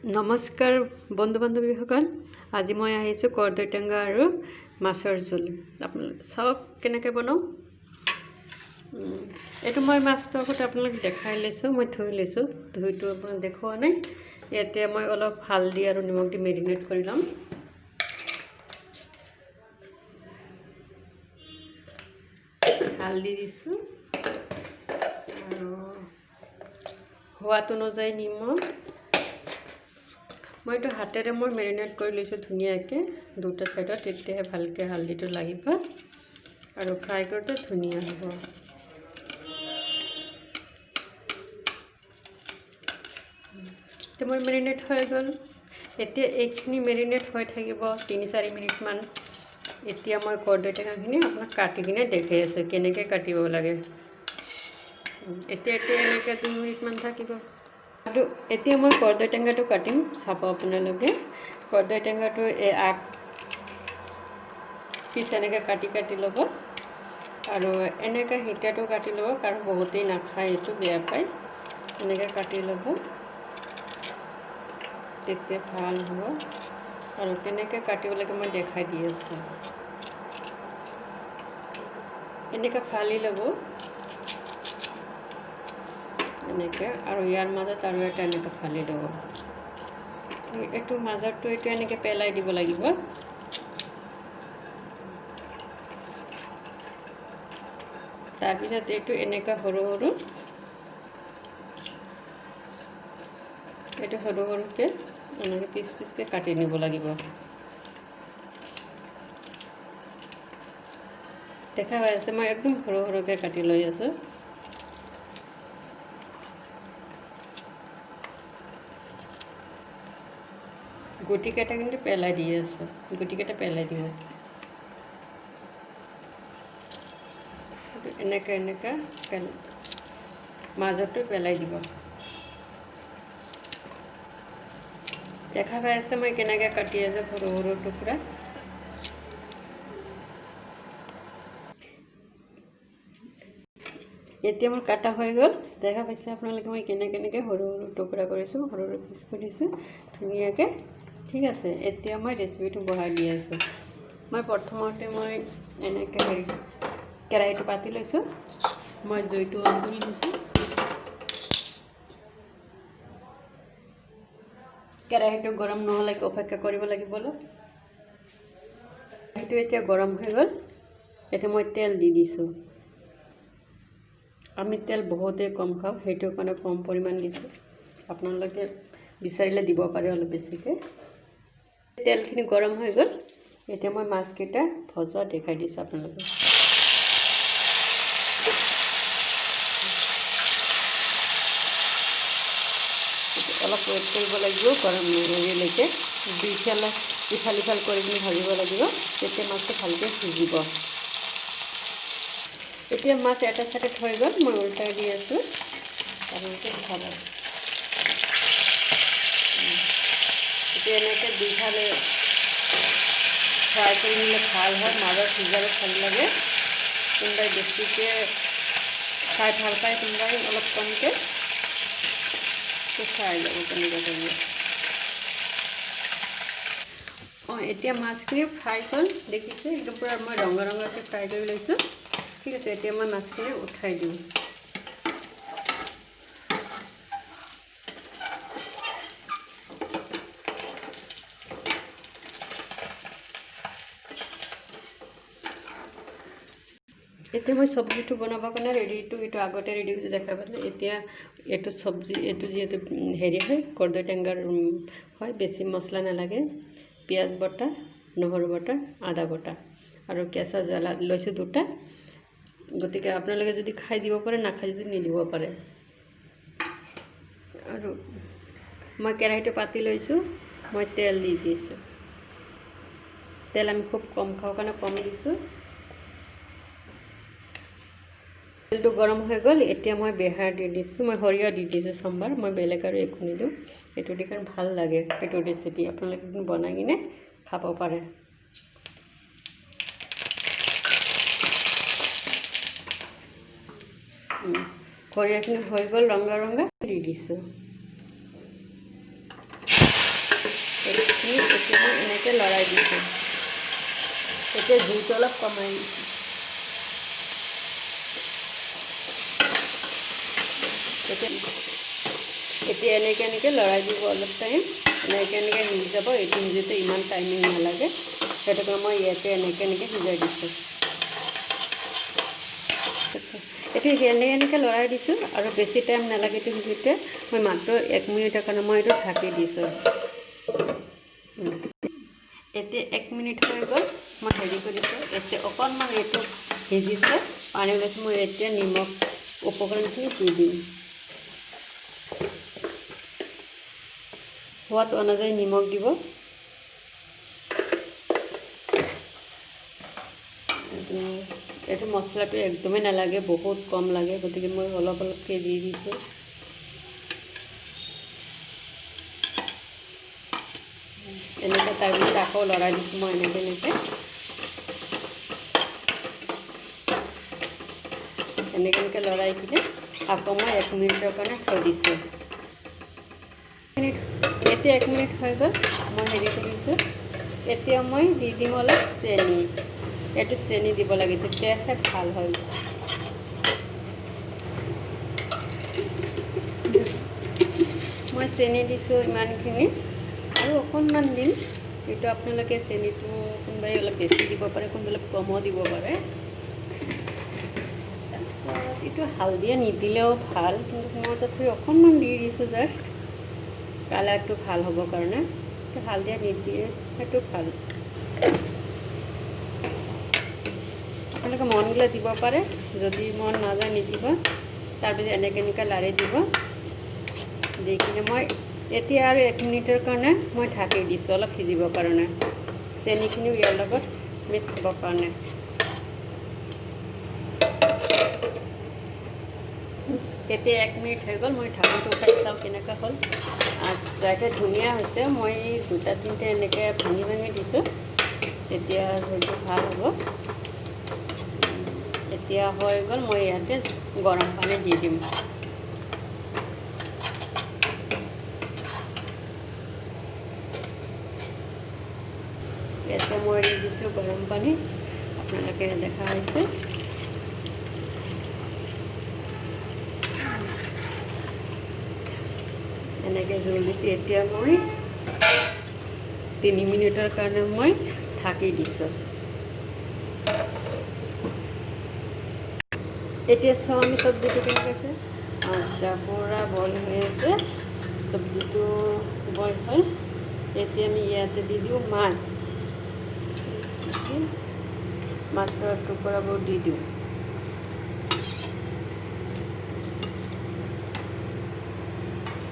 নমস্কাৰ বন্ধু বান্ধৱীসকল, আজি মই আহিছোঁ কৰ্দৈ টেঙা আৰু মাছৰ জোল। আপোনালোকে চাওক কেনেকৈ বনাওঁ। এইটো মই মাছটো আগতে আপোনালোক দেখাই লৈছোঁ, মই ধুই লৈছোঁ। ধুইটো আপোনাক দেখুওৱা নাই। ইয়াতে মই অলপ হালধি আৰু নিমখ দি মেৰিনেট কৰি ল'ম। হালধি দিছোঁ আৰু সোৱাদ অনুযায়ী নিমখ। মই এইটো হাতেৰে মই মেৰিনেট কৰি লৈছোঁ ধুনীয়াকৈ দুটা চাইডত, তেতিয়াহে ভালকৈ হালধিটো লাগিব আৰু ফ্ৰাই কৰোঁতে ধুনীয়া হ'ব। এতিয়া মোৰ মেৰিনেট হৈ গ'ল। এতিয়া এইখিনি মেৰিনেট হৈ থাকিব ৩-৪ মিনিটমান। এতিয়া মই কৰ্দৈ টেঙাখিনি আপোনাক কাটি কিনে দেখাই আছোঁ কেনেকৈ কাটিব লাগে। এতিয়া এনেকৈ 2 মিনিটমান থাকিব। আৰু এতিয়া মই কৰ্দৈ টেঙাটো কাটিম, চাব আপোনালোকে। কৰ্দৈ টেঙাটো এই আগ পিচ এনেকৈ কাটি ল'ব আৰু এনেকৈ হিতাটো কাটি ল'ব, কাৰণ বহুতেই নাখায়, এইটো বেয়া পায়। এনেকৈ কাটি ল'ব, তেতিয়া ভাল হ'ব। আৰু কেনেকৈ কাটিব লাগে মই দেখাই দি আছোঁ। এনেকৈ ফালি ল'ব এনেকৈ, আৰু ইয়াৰ মাজত আৰু এটা এনেকৈ ফালি ল'ব। এইটো মাজৰটো এইটো এনেকৈ পেলাই দিব লাগিব। তাৰপিছত এইটো এনেকৈ সৰুকৈ এনেকৈ পিচকৈ কাটি নিব লাগিব। দেখা পাই আছে, মই একদম সৰুকৈ কাটি লৈ আছোঁ। গুটিকেইটা কিন্তু পেলাই দি আছোঁ, গুটিকেইটা পেলাই দিওঁ। এনেকৈ মাজতো পেলাই দিব। দেখা পাই আছে মই কেনেকৈ কাটি আছোঁ সৰু টুকুৰা। এতিয়া মোৰ কাটা হৈ গ'ল। দেখা পাইছে আপোনালোকে মই কেনেকৈ সৰু টুকুৰা কৰিছোঁ, সৰু পিচ কৰিছোঁ ধুনীয়াকৈ। ঠিক আছে, এতিয়া মই ৰেচিপিটো বহাই দি আছোঁ। মই প্ৰথমতে এনেকৈ কেৰাহীটো পাতি লৈছোঁ। মই জুইটো অন কৰি দিছোঁ। কেৰাহীটো গৰম নহ'লেকে অপেক্ষা কৰিব লাগিব অলপ। কেৰাহীটো এতিয়া গৰম হৈ গ'ল। এতিয়া মই তেল দি দিছোঁ। আমি তেল বহুতেই কম খাওঁ, সেইটো কাৰণে কম পৰিমাণ দিছোঁ। আপোনালোকে বিচাৰিলে দিব পাৰে অলপ বেছিকৈ। তেলখিনি গৰম হৈ গ'ল। এতিয়া মই মাছকেইটা ভজা দেখাই দিছোঁ আপোনালোকক। অলপ ৱেইট কৰিব লাগিব, গৰম নহ'লেলৈকে ইফাল সিফাল কৰি কিনে ভাজিব লাগিব, তেতিয়া মাছটো ভালকৈ সিজিব। এতিয়া মাছ এটা চাইডত হৈ গ'ল, মই উল্টাই দি আছোঁ। আপোনালোকে খাব। এতিয়া এনেকৈ দুইফালে ফ্ৰাই কৰি নিলে ভাল হয়, মাজত সিজালে ভাল লাগে। কোনোবাই বেছিকৈ খাই ভাল পায়, কোনোবাই অলপ কমকৈ ফ্ৰাই যাব তেনেকৈ কৰিব। এতিয়া মাছখিনি ফ্ৰাই হ'ল, দেখিছে একদম পূৰা মই ৰঙাকৈ ফ্ৰাই কৰি লৈছোঁ। ঠিক আছে, এতিয়া মই মাছখিনি উঠাই দিওঁ। এতিয়া মই চব্জিটো বনাবৰ কাৰণে এইটো আগতে ৰেডি কৰি দেখা পালোঁ। এতিয়া এইটো যিহেতু হেৰি হয়, কৰ্দৈ টেঙাৰ হয়, বেছি মছলা নালাগে। পিঁয়াজ বটা, নহৰু বটা, আদা বটা আৰু কেঁচা জ্বালা লৈছোঁ 2টা। গতিকে আপোনালোকে যদি খাই দিব পাৰে, নাখাই যদি নিদিব পাৰে। আৰু মই কেৰাহীটো পাতি লৈছোঁ, মই তেল দি দিছোঁ। তেল আমি খুব কম খাওঁ কাৰণে কম দিছোঁ। তেলটো গৰম হৈ গ'ল। এতিয়া মই বেহাৰ দি দিছোঁ, মই সৰিয়হ দি দিছোঁ চম্বাৰ। মই বেলেগ আৰু একো নিদিওঁ। এইটো দি কাৰণে ভাল লাগে এইটো ৰেচিপি। আপোনালোকে বনাই কিনে খাব পাৰে। সৰিয়হখিনি হৈ গ'ল, ৰঙা দি দিছোঁ। এইখিনি এতিয়া মই এনেকৈ লৰাই দিছোঁ। এতিয়া জুইটো অলপ কমাই দিছোঁ। এতিয়া এনেকৈ লৰাই দিব অলপ টাইম, এনেকৈ সিজি যাব। এইটো সিজোতে ইমান টাইমিং নালাগে, সেইটো কাৰণে মই ইয়াতে এনেকৈ সিজাই দিছোঁ। এতিয়া এনেকৈ লৰাই দিছোঁ আৰু বেছি টাইম নালাগে এইটো সিজোতে। মই মাত্ৰ 1 মিনিটৰ কাৰণে মই এইটো ঢাকি দিছোঁ। এতিয়া 1 মিনিট হৈ গ'ল, মই হেৰি কৰিছোঁ। এতিয়া অকণমান এইটো সিজিছে, পানী ওলাইছে। মই এতিয়া নিমখ উপকৰণখিনি দি দিম। সোৱাদ অনুযায়ী নিমখ দিব। এইটো মছলাটো একদমেই নালাগে, বহুত কম লাগে, গতিকে মই অলপ অলপকৈ দি দিছোঁ। এনেকৈ তাৰপিছত আকৌ লৰাই দিছোঁ মই এনেকৈ লৰাই কিনে আকৌ মই 1 মিনিটৰ কাৰণে থৈ দিছোঁ। এতিয়া 1 মিনিট হৈ গ'ল, মই হেৰি কৰিছোঁ। এতিয়া মই দি দিম অলপ চেনি। এইটো চেনি দিব লাগে, তেতিয়াহে ভাল হয়। মই চেনি দিছোঁ ইমানখিনি, আৰু অকণমান দিম। এইটো আপোনালোকে চেনিটো কোনোবাই অলপ বেছি দিব পাৰে, কোনোবাই অলপ কমো দিব পাৰে। তাৰপিছত এইটো হালধীয়া নিদিলেও ভাল, কিন্তু মই তথাপি অকণমান দি দিছোঁ, জাষ্ট কালাৰটো ভাল হ'বৰ কাৰণে। হালধীয়া নিদিয়ে, সেইটো ভাল। আপোনালোকে মন গ'লে দিব পাৰে, যদি মন নাযায় নিদিব। তাৰপিছত এনেকৈ লাৰি দিব। দি কিনে মই এতিয়া আৰু 1 মিনিটৰ কাৰণে মই ঢাকি দিছোঁ, অলপ সিজিবৰ কাৰণে, চেনিখিনিও ইয়াৰ লগত মিক্স হ'বৰ কাৰণে। এতিয়া 1 মিনিট হৈ গ'ল, মই ঢাকনটো উঠাই চাওঁ কেনেকুৱা হ'ল। আচ্ছা, এতিয়া ধুনীয়া হৈছে। মই 2-3টা এনেকৈ ভাঙি দিছোঁ। তেতিয়া জলটো ভাল হ'ব। এতিয়া হৈ গ'ল, মই ইয়াতে গৰম পানী দি দিম। ইয়াতে মই দি দিছোঁ গৰম পানী, আপোনালোকে দেখা হৈছে। এনেকৈ জোল দিছোঁ। এতিয়া মই 3 মিনিটৰ কাৰণে মই ঢাকি দিছোঁ। এতিয়া চাওঁ আমি চব্জিটো কেনেকৈ আছে। আচ্ছা, পূৰা বইল হৈ আছে, চব্জিটো বইল হ'ল। এতিয়া আমি ইয়াতে দি দিওঁ মাছৰ টুকুৰাবোৰ দি দিওঁ।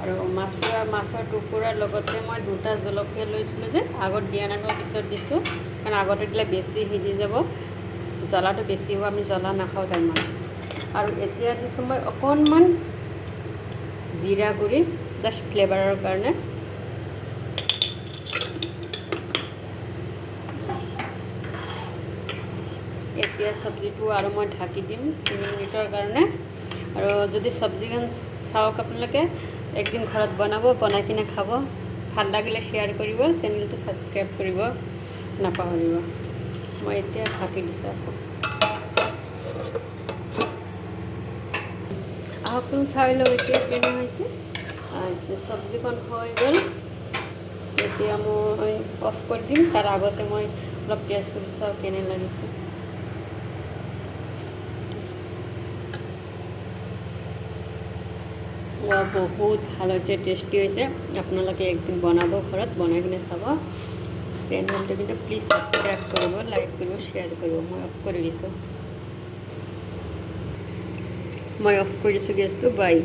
আৰু মাছৰ টুকুৰাৰ লগতে মই 2টা জলকীয়া লৈছিলোঁ যে, আগত দিয়া নাই, মই পিছত দিছোঁ, কাৰণ আগতে দিলে বেছি সিজি যাব, জ্বলাটো বেছি হ'ব, আমি জ্বলা নাখাওঁ তাৰমানে। আৰু এতিয়া দিছোঁ মই অকণমান জিৰা গুড়ি, জাষ্ট ফ্লেভাৰৰ কাৰণে। এতিয়া চব্জিটো আৰু মই ঢাকি দিম 3 মিনিটৰ কাৰণে। আৰু যদি চব্জিখন চাওক আপোনালোকে, একদিন ঘৰত বনাই কিনে খাব। ভাল লাগিলে শ্বেয়াৰ কৰিব, চেনেলটো ছাবস্ক্ৰাইব কৰিব নাপাহৰিব। মই এতিয়া ঢাকি দিছোঁ আকৌ। আহকচোন চাই লওঁ এতিয়া কেনে হৈছে। আচ্ছা, চব্জিখন হৈ গ'ল। এতিয়া মই অফ কৰি দিম। তাৰ আগতে মই অলপ টেষ্ট কৰি চাওঁ কেনে লাগিছে। বহুত ভাল হৈছে, টেষ্টি হৈছে। আপোনালোকে একদিন বনাব ঘৰত, বনাই কিনে চাব। চেনেলটো কিন্তু প্লিজ ছাবস্ক্ৰাইব কৰিব, লাইক কৰিব, শ্বেয়াৰ কৰিব। মই অফ কৰি দিছোঁ গেছটো। বাই।